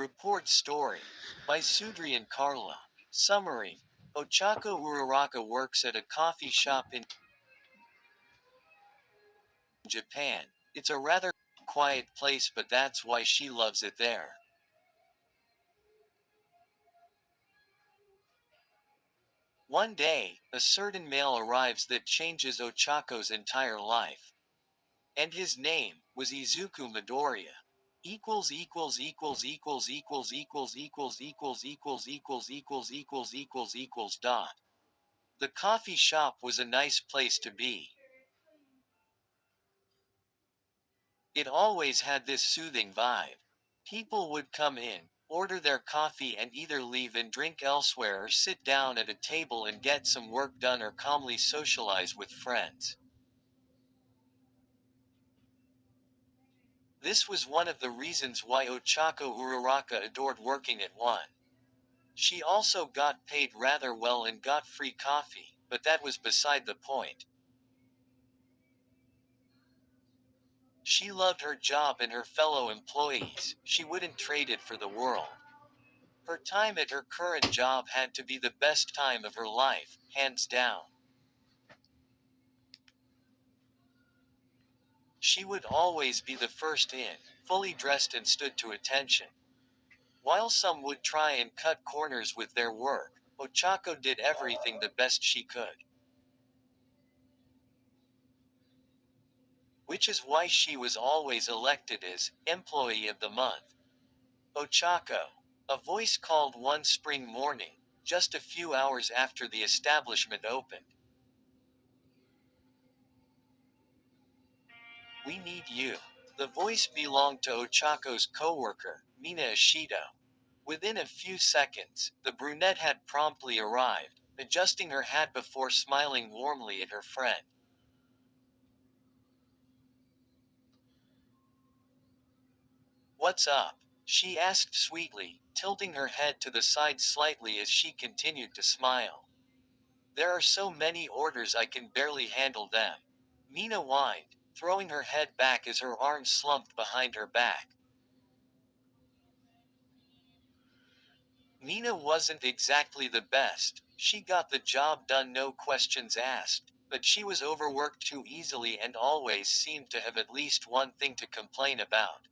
Report story by Sudri and Carla. Summary: Ochako Uraraka works at a coffee shop in Japan. It's a rather quiet place, but that's why she loves it there. One day, a certain mail arrives that changes Ochako's entire life. And his name was Izuku Midoriya. Equals equals equals equals equals equals equals equals equals equals equals equals equals equals dot. The coffee shop was a nice place to be. It always had this soothing vibe. People would come in, order their coffee, and either leave and drink elsewhere or sit down at a table and get some work done or calmly socialize with friends. This was one of the reasons why Ochako Uraraka adored working at one. She also got paid rather well and got free coffee, but that was beside the point. She loved her job and her fellow employees. She wouldn't trade it for the world. Her time at her current job had to be the best time of her life, hands down. She would always be the first in, fully dressed and stood to attention. While some would try and cut corners with their work, Ochako did everything the best she could. Which is why she was always elected as Employee of the Month. Ochako. A voice called one spring morning, just a few hours after the establishment opened. We need you. The voice belonged to Ochako's co-worker, Mina Ishido. Within a few seconds, the brunette had promptly arrived, adjusting her hat before smiling warmly at her friend. What's up? She asked sweetly, tilting her head to the side slightly as she continued to smile. There are so many orders I can barely handle them. Mina whined, throwing her head back as her arms slumped behind her back. Mina wasn't exactly the best. She got the job done, no questions asked, but she was overworked too easily and always seemed to have at least one thing to complain about.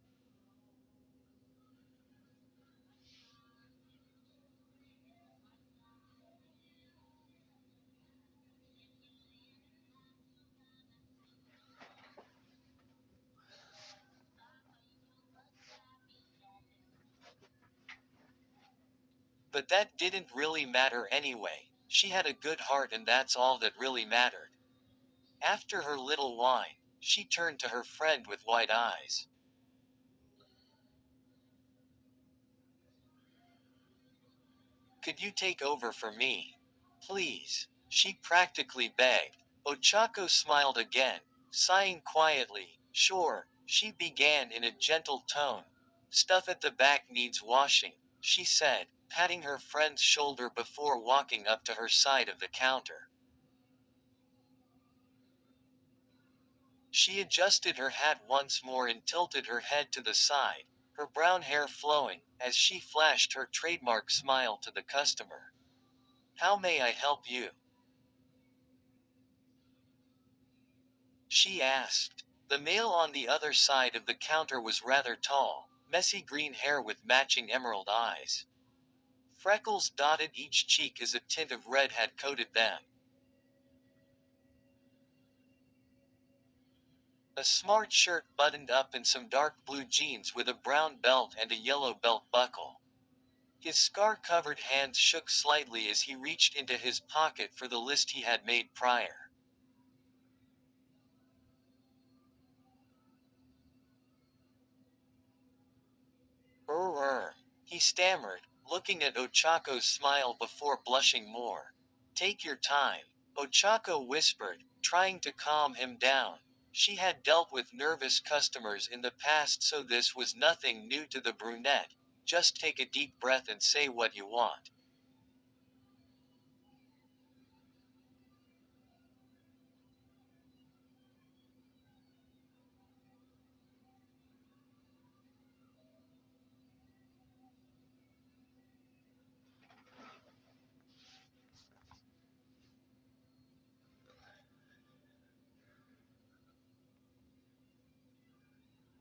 But that didn't really matter anyway. She had a good heart, and that's all that really mattered. After her little whine, she turned to her friend with wide eyes. Could you take over for me? Please. She practically begged. Ochako smiled again, sighing quietly. Sure, she began in a gentle tone. Stuff at the back needs washing, she said, patting her friend's shoulder before walking up to her side of the counter. She adjusted her hat once more and tilted her head to the side, her brown hair flowing, as she flashed her trademark smile to the customer. How may I help you? She asked. The male on the other side of the counter was rather tall, messy green hair with matching emerald eyes. Freckles dotted each cheek as a tint of red had coated them. A smart shirt buttoned up and some dark blue jeans with a brown belt and a yellow belt buckle. His scar-covered hands shook slightly as he reached into his pocket for the list he had made prior. Er. He stammered, looking at Ochako's smile before blushing more. Take your time, Ochako whispered, trying to calm him down. She had dealt with nervous customers in the past, so this was nothing new to the brunette. Just take a deep breath and say what you want.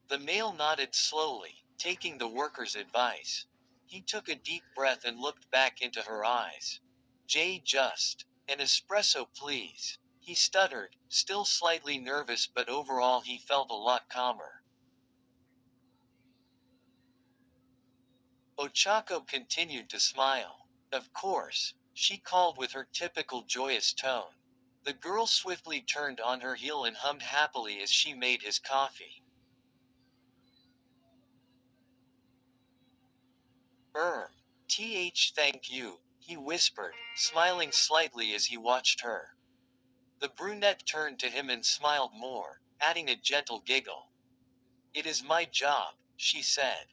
The male nodded slowly, taking the worker's advice. He took a deep breath and looked back into her eyes. Just an espresso, please. He stuttered, still slightly nervous, but overall he felt a lot calmer. Ochako continued to smile. Of course, she called with her typical joyous tone. The girl swiftly turned on her heel and hummed happily as she made his coffee. Thank you, he whispered, smiling slightly as he watched her. The brunette turned to him and smiled more, adding a gentle giggle. It is my job, she said.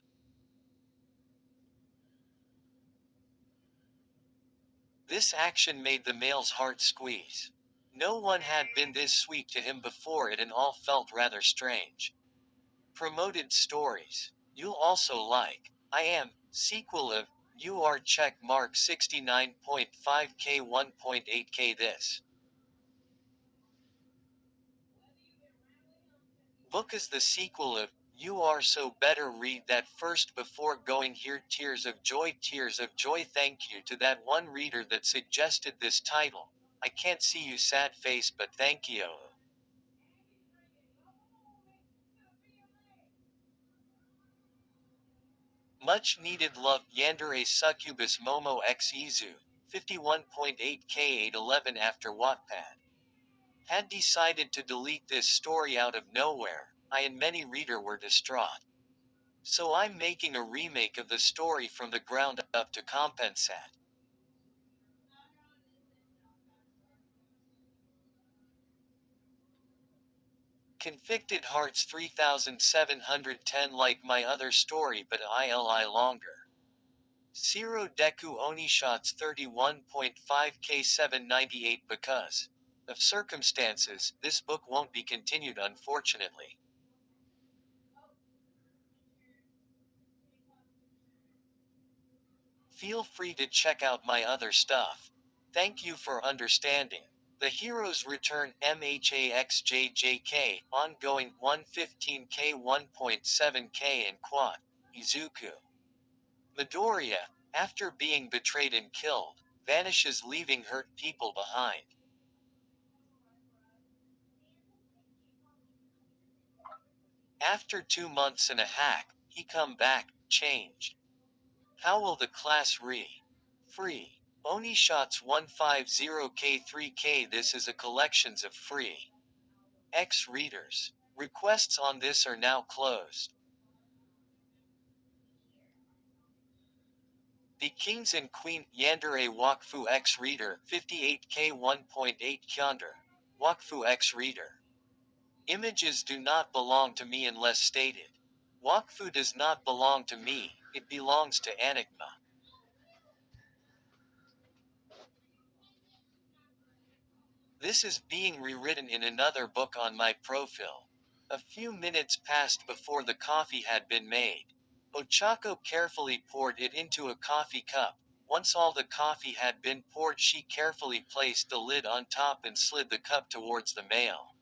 This action made the male's heart squeeze. No one had been this sweet to him before it, and all felt rather strange. Promoted stories. You'll also like. I am. Sequel of UR check mark 69.5K 1.8K this. Book is the sequel of You Are So Better. Read that first before going here. Tears of joy, tears of joy. Thank you to that one reader that suggested this title. I can't see you sad face, but thank you. Much needed love. Yandere Succubus Momo X Izu 51.8K 811. After Wattpad had decided to delete this story out of nowhere, I and many reader were distraught. So I'm making a remake of the story from the ground up to compensate. Convicted Hearts 3710. Like my other story, but ILI longer. Zero Deku Onishots 31.5K 798. Because of circumstances, this book won't be continued, unfortunately. Feel free to check out my other stuff. Thank you for understanding. The Heroes Return MHAXJJK, ongoing 115K 1.7K and quad. Izuku. Midoriya, after being betrayed and killed, vanishes, leaving hurt people behind. After 2 months and a hack, he come back, changed. How will the class free? Oni shots 150K3K. This is a collections of free X readers. Requests on this are now closed. The Kings and Queen Yandere Wakfu X Reader 58K 1.8 Kyonder. Wakfu X Reader. Images do not belong to me unless stated. Wakfu does not belong to me, it belongs to Enigma. This is being rewritten in another book on my profile. A few minutes passed before the coffee had been made. Ochako carefully poured it into a coffee cup. Once all the coffee had been poured, she carefully placed the lid on top and slid the cup towards the male.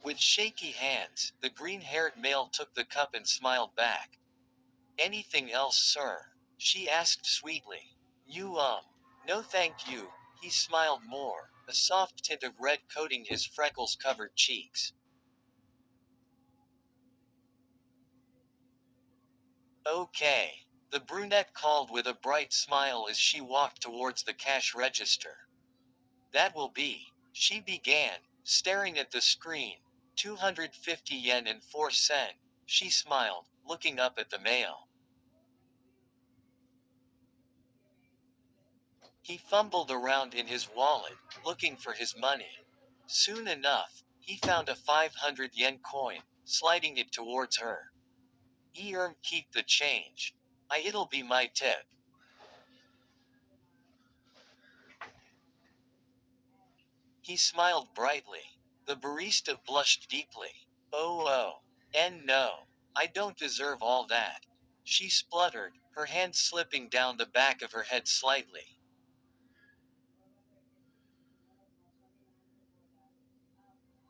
With shaky hands, the green-haired male took the cup and smiled back. Anything else, sir? She asked sweetly. No thank you. He smiled more, a soft tint of red coating his freckles-covered cheeks. Okay. The brunette called with a bright smile as she walked towards the cash register. That will be. She began, staring at the screen. 250 yen and 4 sen. She smiled, looking up at the male. He fumbled around in his wallet, looking for his money. Soon enough, he found a 500 yen coin, sliding it towards her. Keep the change. It'll be my tip. He smiled brightly. The barista blushed deeply. Oh, and no. I don't deserve all that. She spluttered, her hand slipping down the back of her head slightly.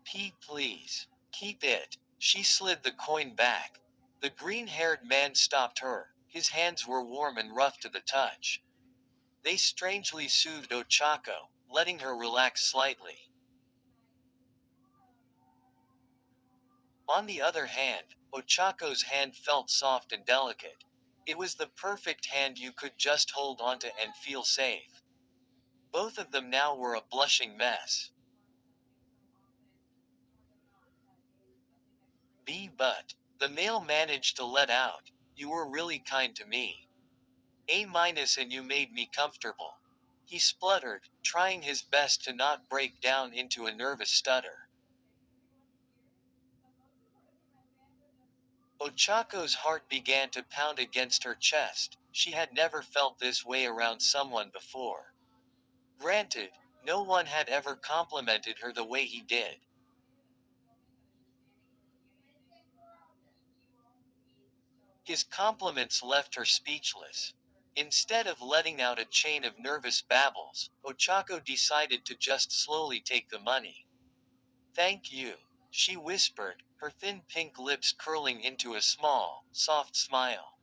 Pete, please. Keep it. She slid the coin back. The green-haired man stopped her. His hands were warm and rough to the touch. They strangely soothed Ochako, letting her relax slightly. On the other hand, Ochako's hand felt soft and delicate. It was the perfect hand you could just hold onto and feel safe. Both of them now were a blushing mess. But the male managed to let out. You were really kind to me. A minus and you made me comfortable. He spluttered, trying his best to not break down into a nervous stutter. Ochako's heart began to pound against her chest. She had never felt this way around someone before. Granted, no one had ever complimented her the way he did. His compliments left her speechless. Instead of letting out a chain of nervous babbles, Ochako decided to just slowly take the money. Thank you, she whispered, her thin pink lips curling into a small, soft smile.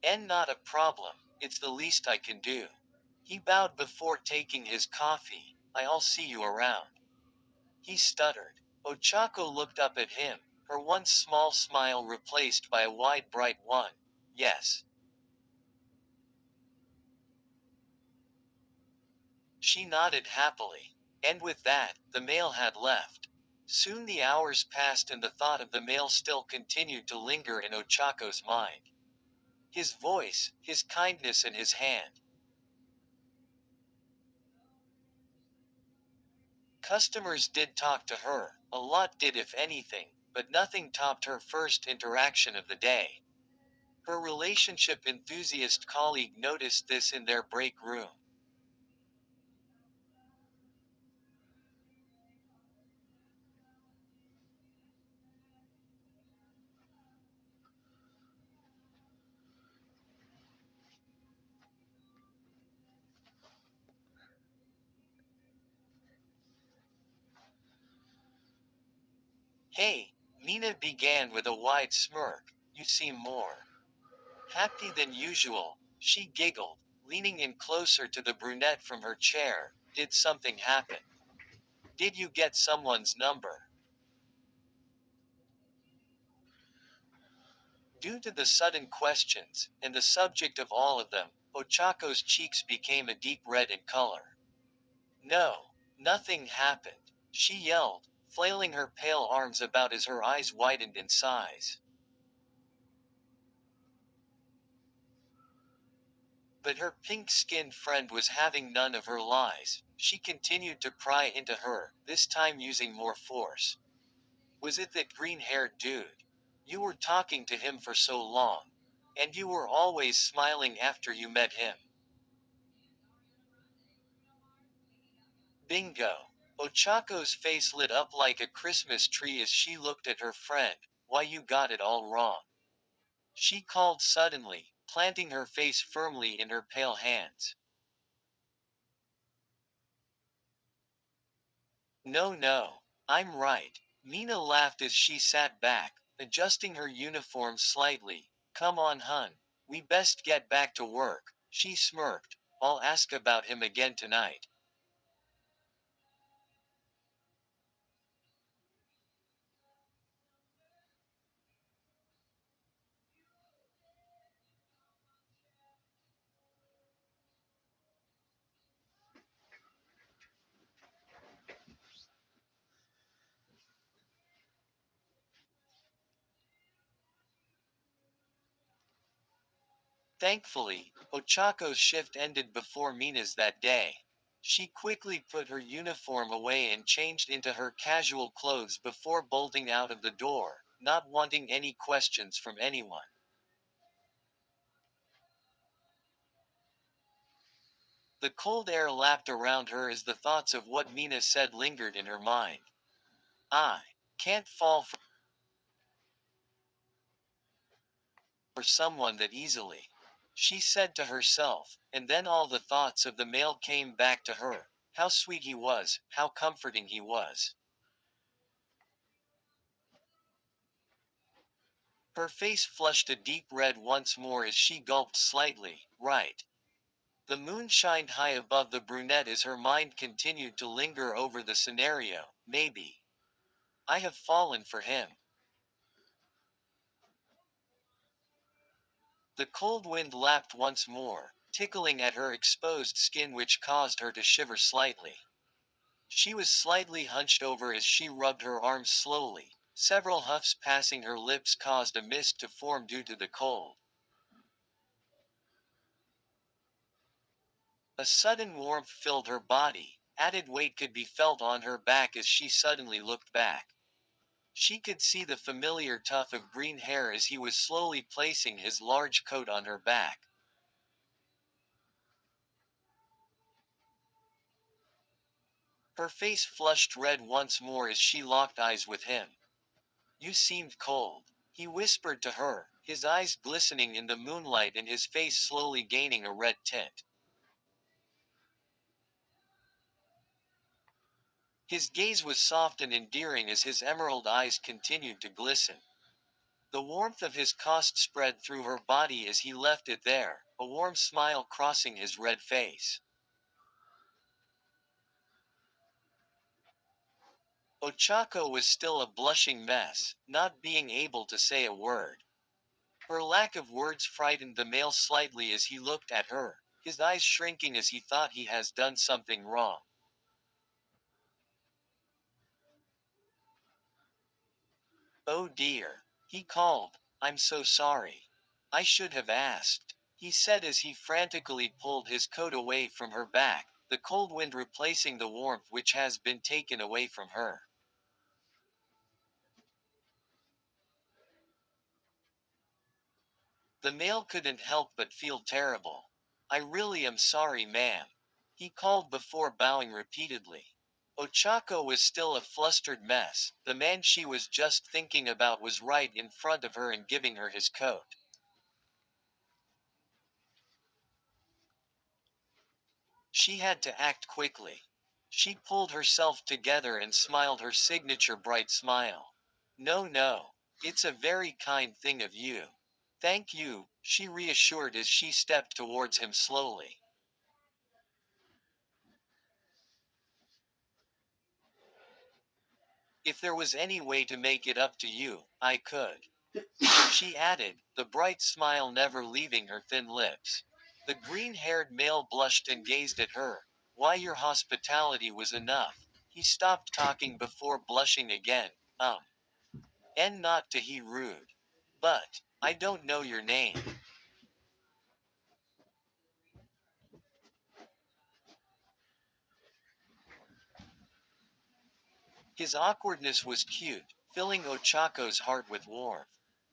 And not a problem, it's the least I can do. He bowed before taking his coffee. I'll see you around. He stuttered. Ochako looked up at him, her once small smile replaced by a wide bright one. Yes. She nodded happily. And with that, the male had left. Soon the hours passed and the thought of the male still continued to linger in Ochako's mind. His voice, his kindness and his hand. Customers did talk to her, a lot did if anything, but nothing topped her first interaction of the day. Her relationship enthusiast colleague noticed this in their break room. Hey, Mina began with a wide smirk. You seem more happy than usual, she giggled, leaning in closer to the brunette from her chair. Did something happen? Did you get someone's number? Due to the sudden questions, and the subject of all of them, Ochako's cheeks became a deep red in color. No, nothing happened, she yelled, flailing her pale arms about as her eyes widened in size. But her pink-skinned friend was having none of her lies. She continued to pry into her, this time using more force. Was it that green-haired dude? You were talking to him for so long. And you were always smiling after you met him. Bingo. Ochako's face lit up like a Christmas tree as she looked at her friend. Why, you got it all wrong. She called suddenly, planting her face firmly in her pale hands. No, no. I'm right. Mina laughed as she sat back, adjusting her uniform slightly. Come on, hun. We best get back to work. She smirked. I'll ask about him again tonight. Thankfully, Ochako's shift ended before Mina's that day. She quickly put her uniform away and changed into her casual clothes before bolting out of the door, not wanting any questions from anyone. The cold air lapped around her as the thoughts of what Mina said lingered in her mind. I can't fall for someone that easily, she said to herself, and then all the thoughts of the male came back to her. How sweet he was, how comforting he was. Her face flushed a deep red once more as she gulped slightly. Right. The moon shined high above the brunette as her mind continued to linger over the scenario. Maybe I have fallen for him. The cold wind lapped once more, tickling at her exposed skin, which caused her to shiver slightly. She was slightly hunched over as she rubbed her arms slowly. Several huffs passing her lips caused a mist to form due to the cold. A sudden warmth filled her body. Added weight could be felt on her back as she suddenly looked back. She could see the familiar tuft of green hair as he was slowly placing his large coat on her back. Her face flushed red once more as she locked eyes with him. You seemed cold, he whispered to her, his eyes glistening in the moonlight and his face slowly gaining a red tint. His gaze was soft and endearing as his emerald eyes continued to glisten. The warmth of his cost spread through her body as he left it there, a warm smile crossing his red face. Ochako was still a blushing mess, not being able to say a word. Her lack of words frightened the male slightly as he looked at her, his eyes shrinking as he thought he has done something wrong. Oh dear. He called. I'm so sorry. I should have asked, he said as he frantically pulled his coat away from her back, the cold wind replacing the warmth which has been taken away from her. The male couldn't help but feel terrible. I really am sorry, ma'am. He called before bowing repeatedly. Ochako was still a flustered mess. The man she was just thinking about was right in front of her and giving her his coat. She had to act quickly. She pulled herself together and smiled her signature bright smile. No, no. It's a very kind thing of you. Thank you, she reassured as she stepped towards him slowly. If there was any way to make it up to you, I could. She added, the bright smile never leaving her thin lips. The green-haired male blushed and gazed at her. Why, your hospitality was enough. He stopped talking before blushing again. And not to he rude. But, I don't know your name. His awkwardness was cute, filling Ochako's heart with warmth.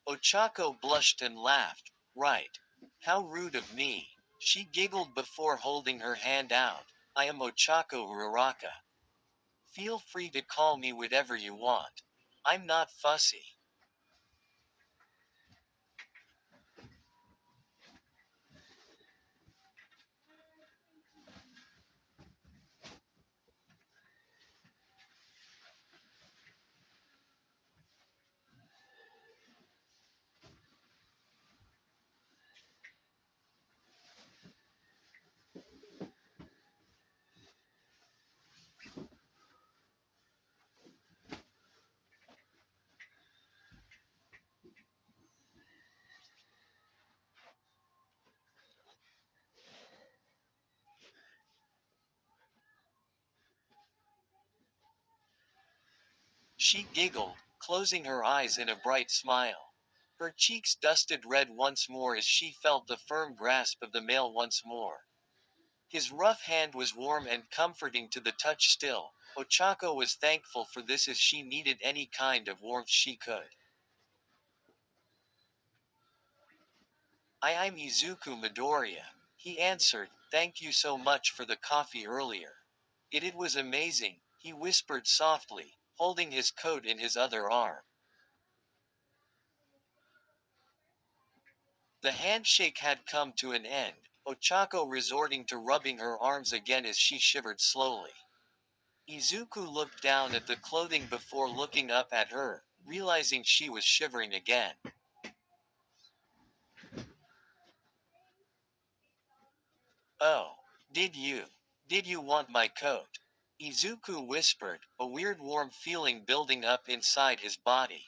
Ochako blushed and laughed. Right. How rude of me. She giggled before holding her hand out. I am Ochako Uraraka. Feel free to call me whatever you want. I'm not fussy. She giggled, closing her eyes in a bright smile. Her cheeks dusted red once more as she felt the firm grasp of the male once more. His rough hand was warm and comforting to the touch still. Ochako was thankful for this as she needed any kind of warmth she could. I'm Izuku Midoriya. He answered, thank you so much for the coffee earlier. It was amazing, he whispered softly, holding his coat in his other arm. The handshake had come to an end, Ochako resorting to rubbing her arms again as she shivered slowly. Izuku looked down at the clothing before looking up at her, realizing she was shivering again. Oh, did you? Did you want my coat? Izuku whispered, a weird warm feeling building up inside his body.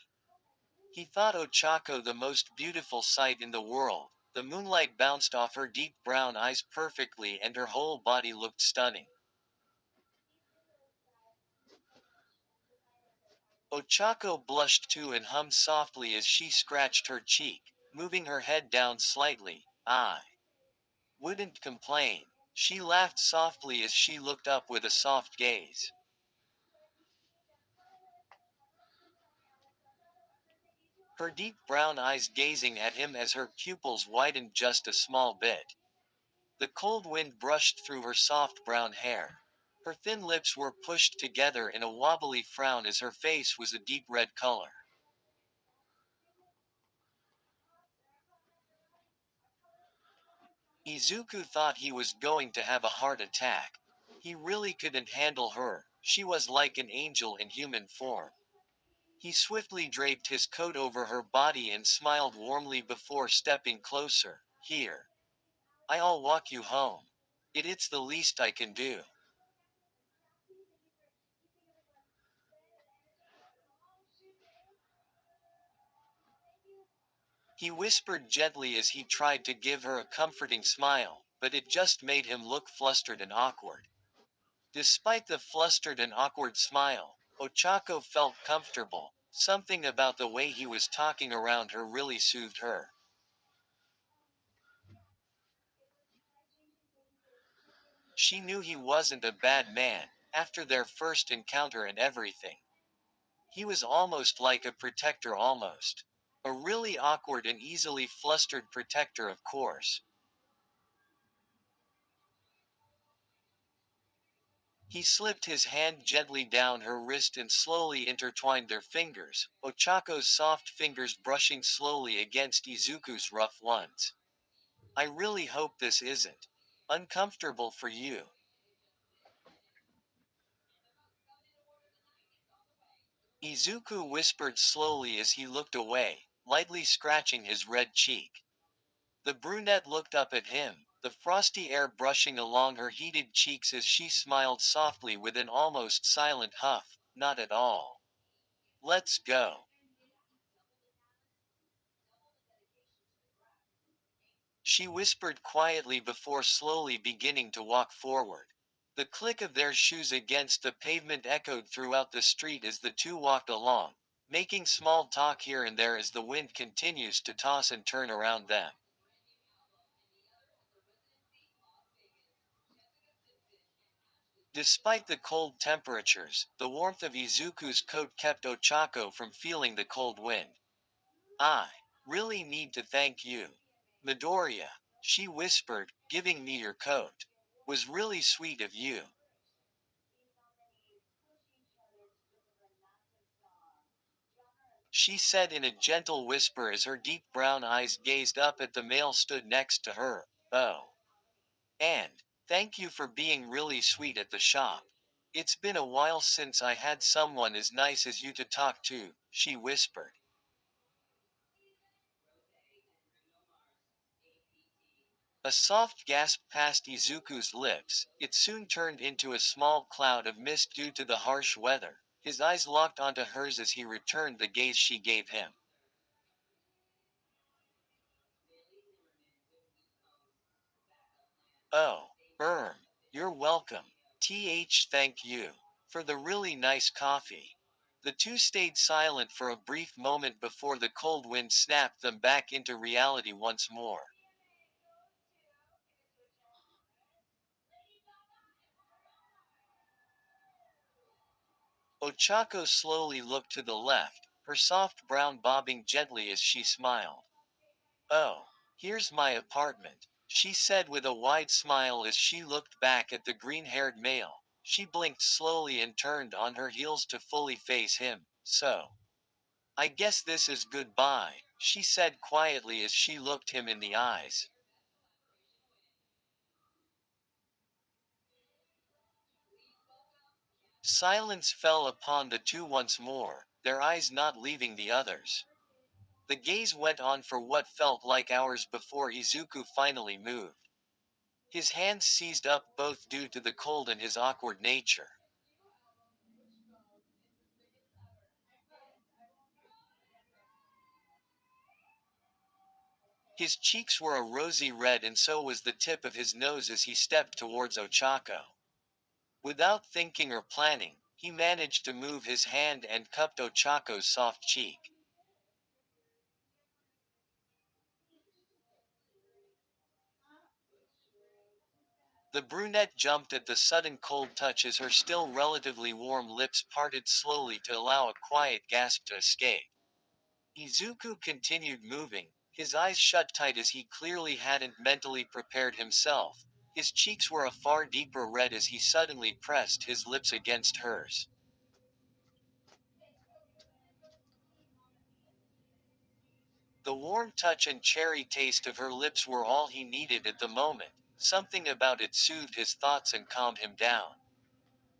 He thought Ochako the most beautiful sight in the world. The moonlight bounced off her deep brown eyes perfectly and her whole body looked stunning. Ochako blushed too and hummed softly as she scratched her cheek, moving her head down slightly. I wouldn't complain. She laughed softly as she looked up with a soft gaze. Her deep brown eyes gazing at him as her pupils widened just a small bit. The cold wind brushed through her soft brown hair. Her thin lips were pushed together in a wobbly frown as her face was a deep red color. Izuku thought he was going to have a heart attack. He really couldn't handle her. She was like an angel in human form. He swiftly draped his coat over her body and smiled warmly before stepping closer. Here. I'll walk you home. It's the least I can do. He whispered gently as he tried to give her a comforting smile, but it just made him look flustered and awkward. Despite the flustered and awkward smile, Ochako felt comfortable. Something about the way he was talking around her really soothed her. She knew he wasn't a bad man, after their first encounter and everything. He was almost like a protector almost. A really awkward and easily flustered protector of course. He slipped his hand gently down her wrist and slowly intertwined their fingers, Ochako's soft fingers brushing slowly against Izuku's rough ones. I really hope this isn't uncomfortable for you. Izuku whispered slowly as he looked away, lightly scratching his red cheek. The brunette looked up at him, the frosty air brushing along her heated cheeks as she smiled softly with an almost silent huff. Not at all. Let's go. She whispered quietly before slowly beginning to walk forward. The click of their shoes against the pavement echoed throughout the street as the two walked along, making small talk here and there as the wind continues to toss and turn around them. Despite the cold temperatures, the warmth of Izuku's coat kept Ochako from feeling the cold wind. I really need to thank you. Midoriya, she whispered, giving me your coat. Was really sweet of you. She said in a gentle whisper as her deep brown eyes gazed up at the male stood next to her. Oh. And, thank you for being really sweet at the shop. It's been a while since I had someone as nice as you to talk to, she whispered. A soft gasp passed Izuku's lips. It soon turned into a small cloud of mist due to the harsh weather. His eyes locked onto hers as he returned the gaze she gave him. Oh, you're welcome. Thank you. For the really nice coffee. The two stayed silent for a brief moment before the cold wind snapped them back into reality once more. Ochako slowly looked to the left, her soft brown bobbing gently as she smiled. Oh, here's my apartment, she said with a wide smile as she looked back at the green-haired male. She blinked slowly and turned on her heels to fully face him. So, I guess this is goodbye, she said quietly as she looked him in the eyes. Silence fell upon the two once more, their eyes not leaving the others. The gaze went on for what felt like hours before Izuku finally moved. His hands seized up both due to the cold and his awkward nature. His cheeks were a rosy red and so was the tip of his nose as he stepped towards Ochako. Without thinking or planning, he managed to move his hand and cupped Ochako's soft cheek. The brunette jumped at the sudden cold touch as her still relatively warm lips parted slowly to allow a quiet gasp to escape. Izuku continued moving, his eyes shut tight as he clearly hadn't mentally prepared himself. His cheeks were a far deeper red as he suddenly pressed his lips against hers. The warm touch and cherry taste of her lips were all he needed at the moment. Something about it soothed his thoughts and calmed him down.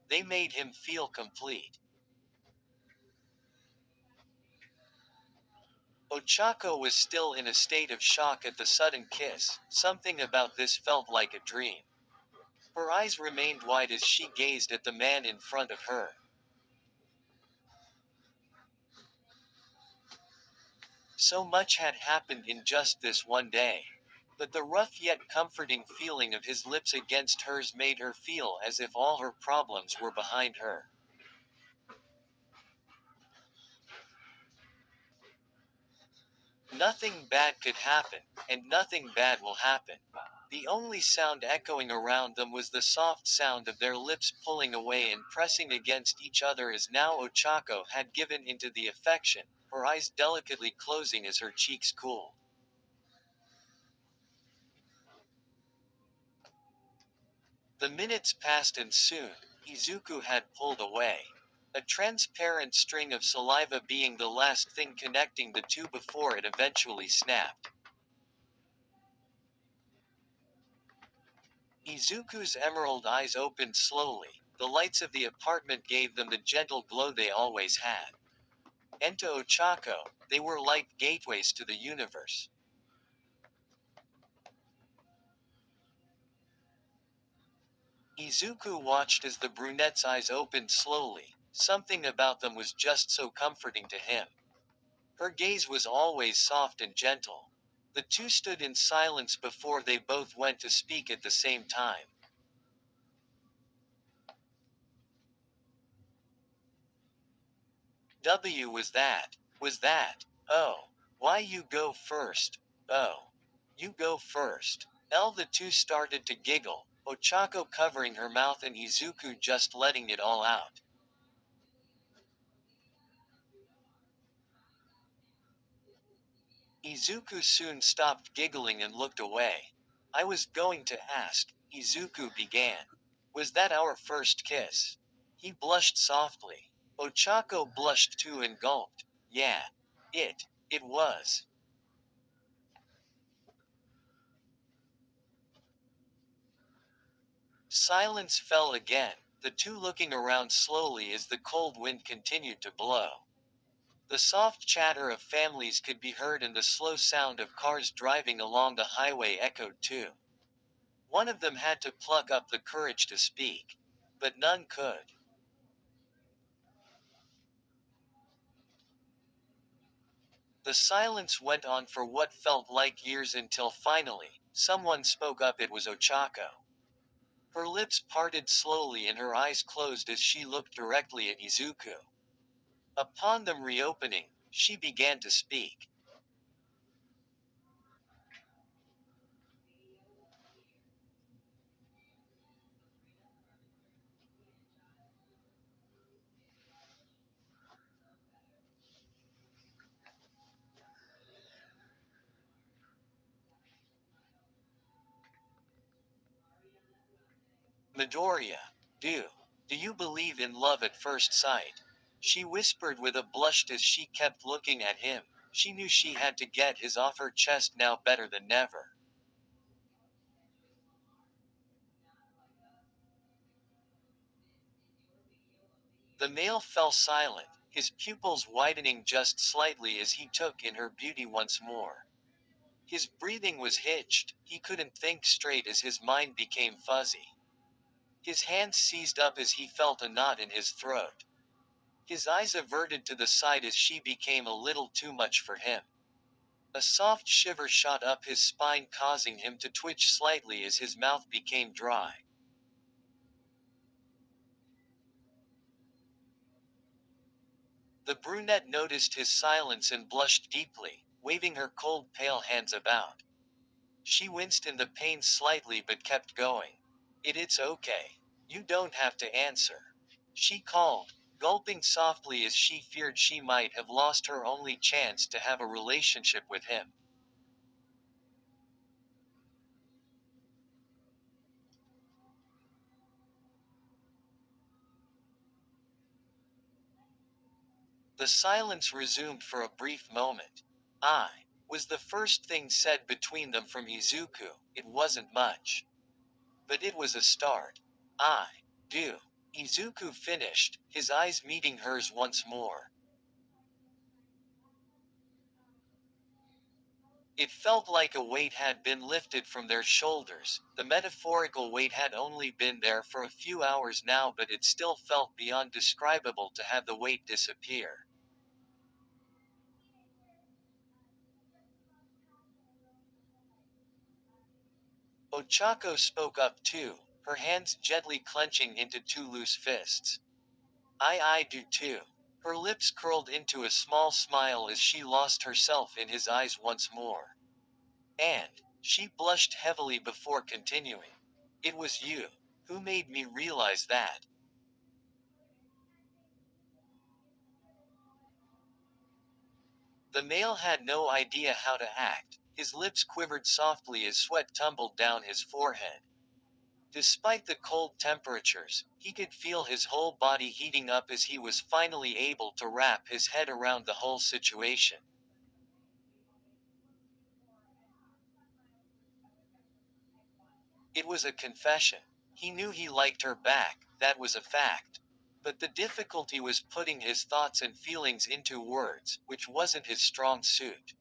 They made him feel complete. Ochako was still in a state of shock at the sudden kiss. Something about this felt like a dream. Her eyes remained wide as she gazed at the man in front of her. So much had happened in just this one day. But the rough yet comforting feeling of his lips against hers made her feel as if all her problems were behind her. Nothing bad could happen, and nothing bad will happen. The only sound echoing around them was the soft sound of their lips pulling away and pressing against each other as now Ochako had given into the affection, her eyes delicately closing as her cheeks cooled. The minutes passed and soon, Izuku had pulled away. A transparent string of saliva being the last thing connecting the two before it eventually snapped. Izuku's emerald eyes opened slowly. The lights of the apartment gave them the gentle glow they always had. And to Ochako, they were like gateways to the universe. Izuku watched as the brunette's eyes opened slowly. Something about them was just so comforting to him. Her gaze was always soft and gentle. The two stood in silence before they both went to speak at the same time. W was that? Was that? Oh. Why you go first? Oh. You go first. The two started to giggle, Ochako covering her mouth and Izuku just letting it all out. Izuku soon stopped giggling and looked away. I was going to ask, Izuku began. Was that our first kiss? He blushed softly. Ochako blushed too and gulped. Yeah. It was. Silence fell again, the two looking around slowly as the cold wind continued to blow. The soft chatter of families could be heard and the slow sound of cars driving along the highway echoed too. One of them had to pluck up the courage to speak. But none could. The silence went on for what felt like years until finally, someone spoke up. It was Ochako. Her lips parted slowly and her eyes closed as she looked directly at Izuku. Upon them reopening, she began to speak. Midoriya, do you believe in love at first sight? She whispered with a blush as she kept looking at him. She knew she had to get his off her chest now better than ever. The male fell silent, his pupils widening just slightly as he took in her beauty once more. His breathing was hitched, he couldn't think straight as his mind became fuzzy. His hands seized up as he felt a knot in his throat. His eyes averted to the side as she became a little too much for him. A soft shiver shot up his spine, causing him to twitch slightly as his mouth became dry. The brunette noticed his silence and blushed deeply, waving her cold pale hands about. She winced in the pain slightly but kept going. It's okay. You don't have to answer. She called, gulping softly as she feared she might have lost her only chance to have a relationship with him. The silence resumed for a brief moment. "I" was the first thing said between them from Izuku. It wasn't much, but it was a start. "I do." Izuku finished, his eyes meeting hers once more. It felt like a weight had been lifted from their shoulders. The metaphorical weight had only been there for a few hours now, but it still felt beyond describable to have the weight disappear. Ochako spoke up too, her hands gently clenching into two loose fists. I do too. Her lips curled into a small smile as she lost herself in his eyes once more. And she blushed heavily before continuing. It was you who made me realize that. The male had no idea how to act. His lips quivered softly as sweat tumbled down his forehead. Despite the cold temperatures, he could feel his whole body heating up as he was finally able to wrap his head around the whole situation. It was a confession. He knew he liked her back, that was a fact. But the difficulty was putting his thoughts and feelings into words, which wasn't his strong suit.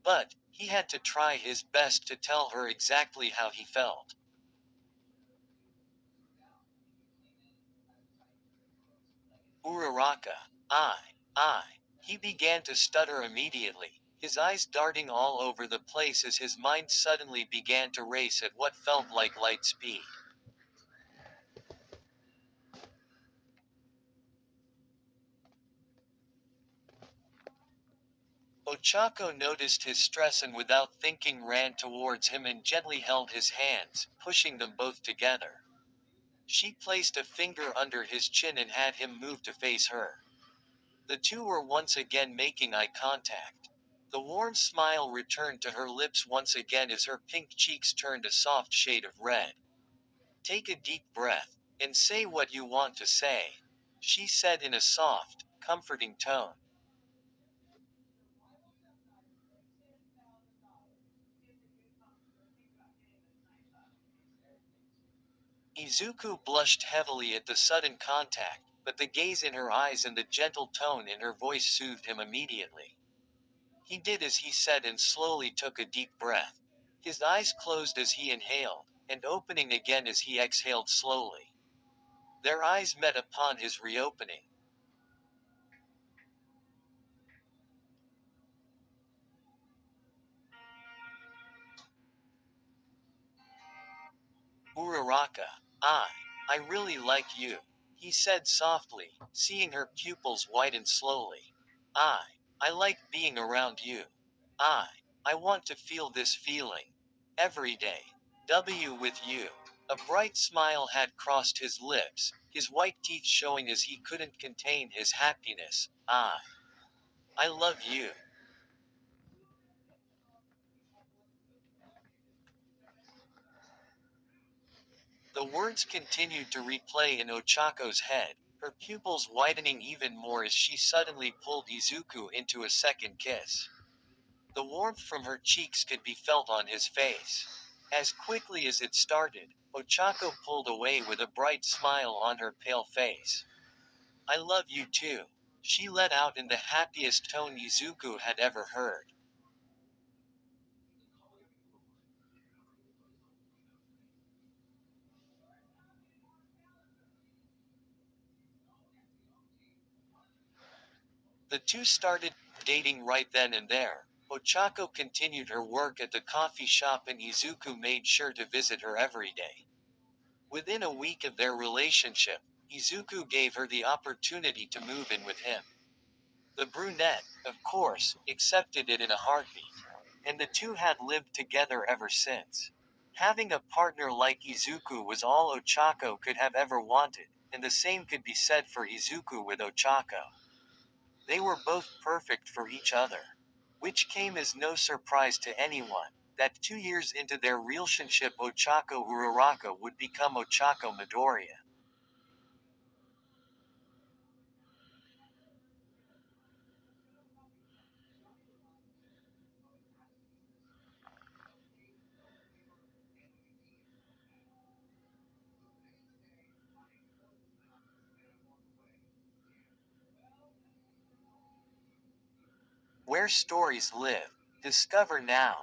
But, he had to try his best to tell her exactly how he felt. Uraraka. I. He began to stutter immediately, his eyes darting all over the place as his mind suddenly began to race at what felt like light speed. Ochako noticed his stress and without thinking ran towards him and gently held his hands, pushing them both together. She placed a finger under his chin and had him move to face her. The two were once again making eye contact. The warm smile returned to her lips once again as her pink cheeks turned a soft shade of red. Take a deep breath and say what you want to say, she said in a soft, comforting tone. Izuku blushed heavily at the sudden contact, but the gaze in her eyes and the gentle tone in her voice soothed him immediately. He did as he said and slowly took a deep breath. His eyes closed as he inhaled, and opening again as he exhaled slowly. Their eyes met upon his reopening. Uraraka. I really like you, he said softly, seeing her pupils widen slowly. I. I like being around you. I. I want to feel this feeling. Every day. With you. A bright smile had crossed his lips, his white teeth showing as he couldn't contain his happiness. I love you. The words continued to replay in Ochako's head, her pupils widening even more as she suddenly pulled Izuku into a second kiss. The warmth from her cheeks could be felt on his face. As quickly as it started, Ochako pulled away with a bright smile on her pale face. I love you too, she let out in the happiest tone Izuku had ever heard. The two started dating right then and there. Ochako continued her work at the coffee shop and Izuku made sure to visit her every day. Within a week of their relationship, Izuku gave her the opportunity to move in with him. The brunette, of course, accepted it in a heartbeat. And the two had lived together ever since. Having a partner like Izuku was all Ochako could have ever wanted, and the same could be said for Izuku with Ochako. They were both perfect for each other. Which came as no surprise to anyone, that 2 years into their relationship Ochako Uraraka would become Ochako Midoriya. Where stories live. Discover now.